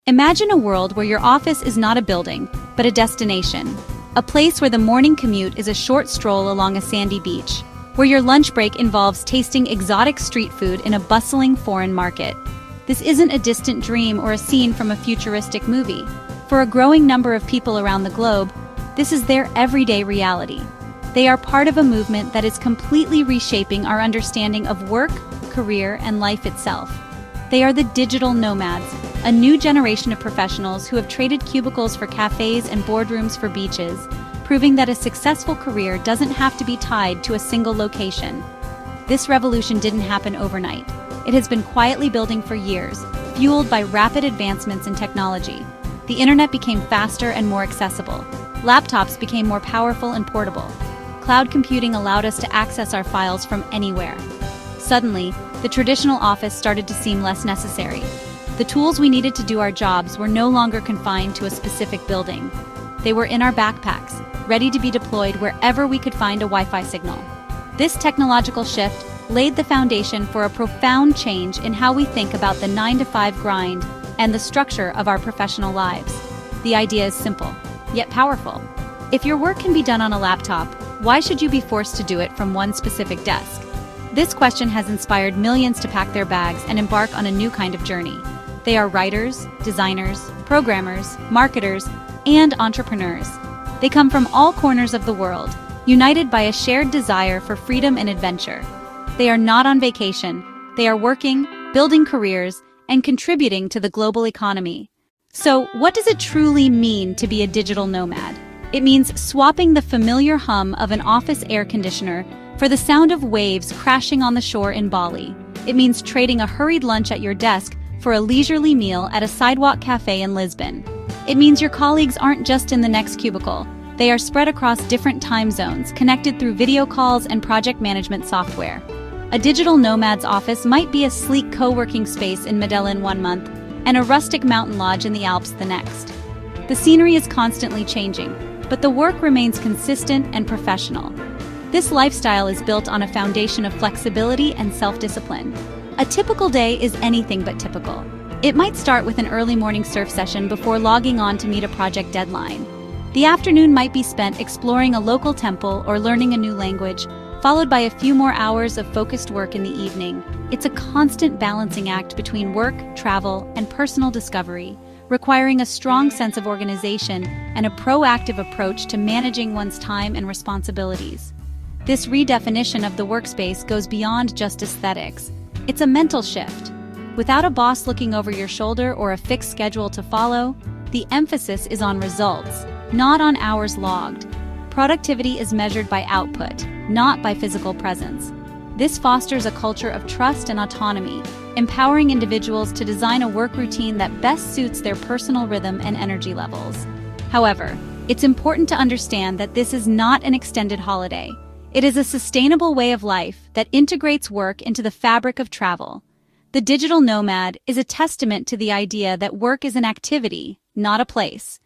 Imagine a world where your office is not a building, but a destination. A place where the morning commute is a short stroll along a sandy beach, where your lunch break involves tasting exotic street food in a bustling foreign market. This isn't a distant dream or a scene from a futuristic movie. For a growing number of people around the globe, this is their everyday reality. They are part of a movement that is completely reshaping our understanding of work, career, and life itself. They are the digital nomads, a new generation of professionals who have traded cubicles for cafes and boardrooms for beaches, proving that a successful career doesn't have to be tied to a single location. This revolution didn't happen overnight. It has been quietly building for years, fueled by rapid advancements in technology. The internet became faster and more accessible. Laptops became more powerful and portable. Cloud computing allowed us to access our files from anywhere. Suddenly, the traditional office started to seem less necessary. The tools we needed to do our jobs were no longer confined to a specific building. They were in our backpacks, ready to be deployed wherever we could find a Wi-Fi signal. This technological shift laid the foundation for a profound change in how we think about the 9-to-5 grind and the structure of our professional lives. The idea is simple, yet powerful. If your work can be done on a laptop, why should you be forced to do it from one specific desk? This question has inspired millions to pack their bags and embark on a new kind of journey. They are writers, designers, programmers, marketers, and entrepreneurs. They come from all corners of the world, united by a shared desire for freedom and adventure. They are not on vacation. They are working, building careers, and contributing to the global economy. So, what does it truly mean to be a digital nomad? It means swapping the familiar hum of an office air conditioner for the sound of waves crashing on the shore in Bali. It means trading a hurried lunch at your desk for a leisurely meal at a sidewalk cafe in Lisbon. It means your colleagues aren't just in the next cubicle. They are spread across different time zones, connected through video calls and project management software. A digital nomad's office might be a sleek co-working space in Medellin one month and a rustic mountain lodge in the Alps the next. The scenery is constantly changing, but the work remains consistent and professional. This lifestyle is built on a foundation of flexibility and self-discipline. A typical day is anything but typical. It might start with an early morning surf session before logging on to meet a project deadline. The afternoon might be spent exploring a local temple or learning a new language, followed by a few more hours of focused work in the evening. It's a constant balancing act between work, travel, and personal discovery, requiring a strong sense of organization and a proactive approach to managing one's time and responsibilities. This redefinition of the workspace goes beyond just aesthetics. It's a mental shift. Without a boss looking over your shoulder or a fixed schedule to follow, the emphasis is on results, not on hours logged. Productivity is measured by output, not by physical presence. This fosters a culture of trust and autonomy, empowering individuals to design a work routine that best suits their personal rhythm and energy levels. However, it's important to understand that this is not an extended holiday. It is a sustainable way of life that integrates work into the fabric of travel. The digital nomad is a testament to the idea that work is an activity, not a place.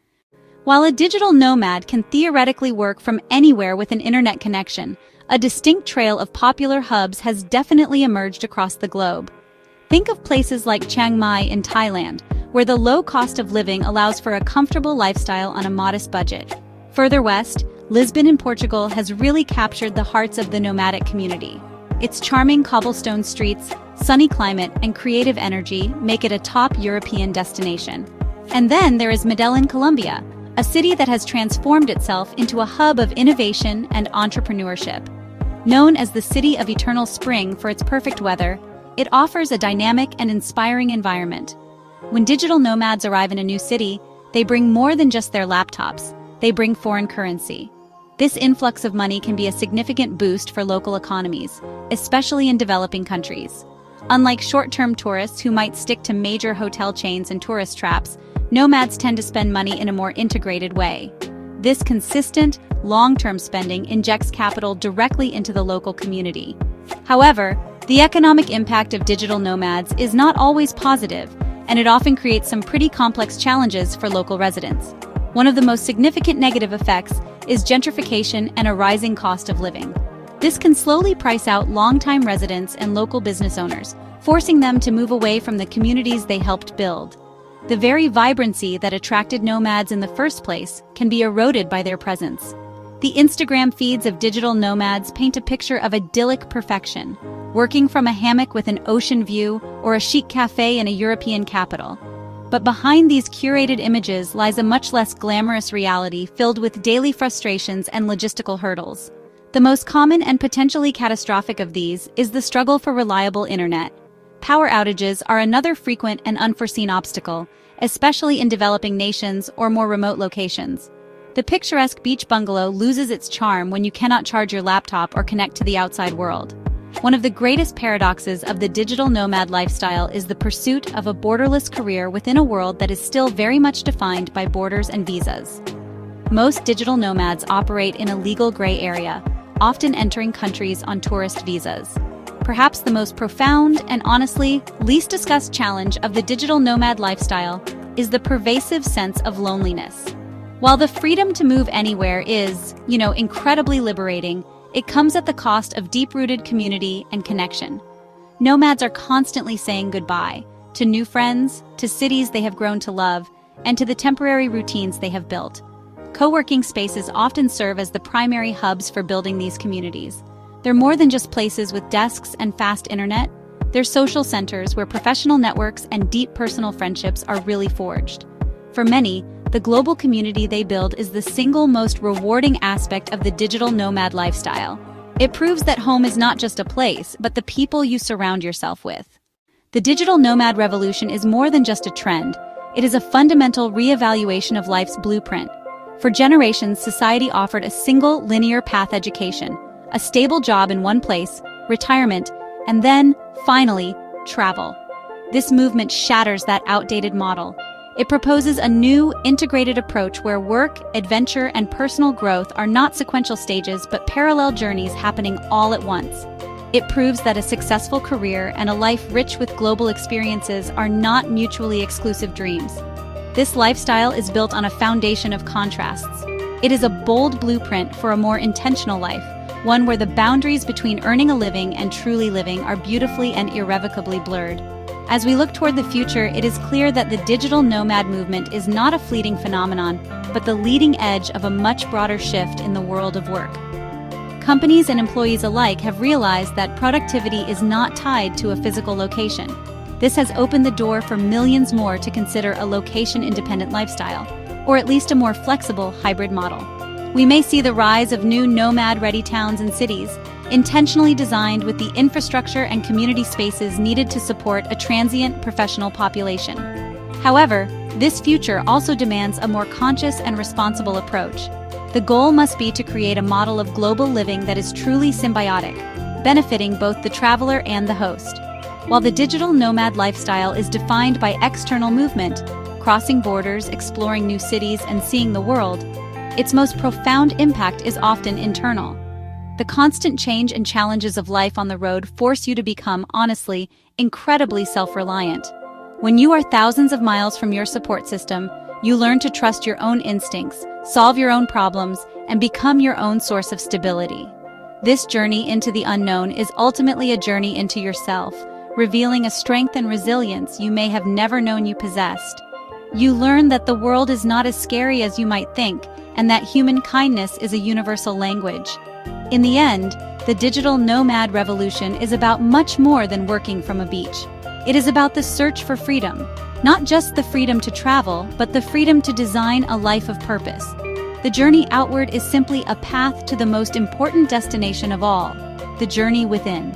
While a digital nomad can theoretically work from anywhere with an internet connection, a distinct trail of popular hubs has definitely emerged across the globe. Think of places like Chiang Mai in Thailand, where the low cost of living allows for a comfortable lifestyle on a modest budget. Further west, Lisbon in Portugal has really captured the hearts of the nomadic community. Its charming cobblestone streets, sunny climate, and creative energy make it a top European destination. And then there is Medellin, Colombia, a city that has transformed itself into a hub of innovation and entrepreneurship. Known as the City of Eternal Spring for its perfect weather, it offers a dynamic and inspiring environment. When digital nomads arrive in a new city, they bring more than just their laptops. They bring foreign currency. This influx of money can be a significant boost for local economies, especially in developing countries. Unlike short-term tourists who might stick to major hotel chains and tourist traps, nomads tend to spend money in a more integrated way. This consistent, long-term spending injects capital directly into the local community. However, the economic impact of digital nomads is not always positive, and it often creates some pretty complex challenges for local residents. One of the most significant negative effects is gentrification and a rising cost of living. This can slowly price out long-time residents and local business owners, forcing them to move away from the communities they helped build. the very vibrancy that attracted nomads in the first place can be eroded by their presence. The Instagram feeds of digital nomads paint a picture of idyllic perfection, working from a hammock with an ocean view or a chic cafe in a European capital. But behind these curated images lies a much less glamorous reality filled with daily frustrations and logistical hurdles. The most common and potentially catastrophic of these is the struggle for reliable internet. Power outages are another frequent and unforeseen obstacle, especially in developing nations or more remote locations. The picturesque beach bungalow loses its charm when you cannot charge your laptop or connect to the outside world. One of the greatest paradoxes of the digital nomad lifestyle is the pursuit of a borderless career within a world that is still very much defined by borders and visas. Most digital nomads operate in a legal gray area, often entering countries on tourist visas. Perhaps the most profound and honestly least discussed challenge of the digital nomad lifestyle is the pervasive sense of loneliness. While the freedom to move anywhere is, incredibly liberating, it comes at the cost of deep-rooted community and connection. Nomads are constantly saying goodbye to new friends, to cities they have grown to love, and to the temporary routines they have built. Co-working spaces often serve as the primary hubs for building these communities. They're more than just places with desks and fast internet. They're social centers where professional networks and deep personal friendships are really forged. For many, the global community they build is the single most rewarding aspect of the digital nomad lifestyle. It proves that home is not just a place, but the people you surround yourself with. The digital nomad revolution is more than just a trend. It is a fundamental reevaluation of life's blueprint. For generations, society offered a single linear path education, a stable job in one place, retirement, and then, finally, travel. This movement shatters that outdated model. It proposes a new, integrated approach where work, adventure, and personal growth are not sequential stages but parallel journeys happening all at once. It proves that a successful career and a life rich with global experiences are not mutually exclusive dreams. This lifestyle is built on a foundation of contrasts. It is a bold blueprint for a more intentional life, one where the boundaries between earning a living and truly living are beautifully and irrevocably blurred. As we look toward the future, it is clear that the digital nomad movement is not a fleeting phenomenon, but the leading edge of a much broader shift in the world of work. Companies and employees alike have realized that productivity is not tied to a physical location. This has opened the door for millions more to consider a location-independent lifestyle, or at least a more flexible hybrid model. We may see the rise of new nomad-ready towns and cities, intentionally designed with the infrastructure and community spaces needed to support a transient professional population. However, this future also demands a more conscious and responsible approach. The goal must be to create a model of global living that is truly symbiotic, benefiting both the traveler and the host. While the digital nomad lifestyle is defined by external movement, crossing borders, exploring new cities, and seeing the world, its most profound impact is often internal. The constant change and challenges of life on the road force you to become, honestly, incredibly self-reliant. When you are thousands of miles from your support system, you learn to trust your own instincts, solve your own problems, and become your own source of stability. This journey into the unknown is ultimately a journey into yourself, revealing a strength and resilience you may have never known you possessed. You learn that the world is not as scary as you might think, and that human kindness is a universal language. In the end, the digital nomad revolution is about much more than working from a beach. It is about the search for freedom, not just the freedom to travel, but the freedom to design a life of purpose. The journey outward is simply a path to the most important destination of all, the journey within.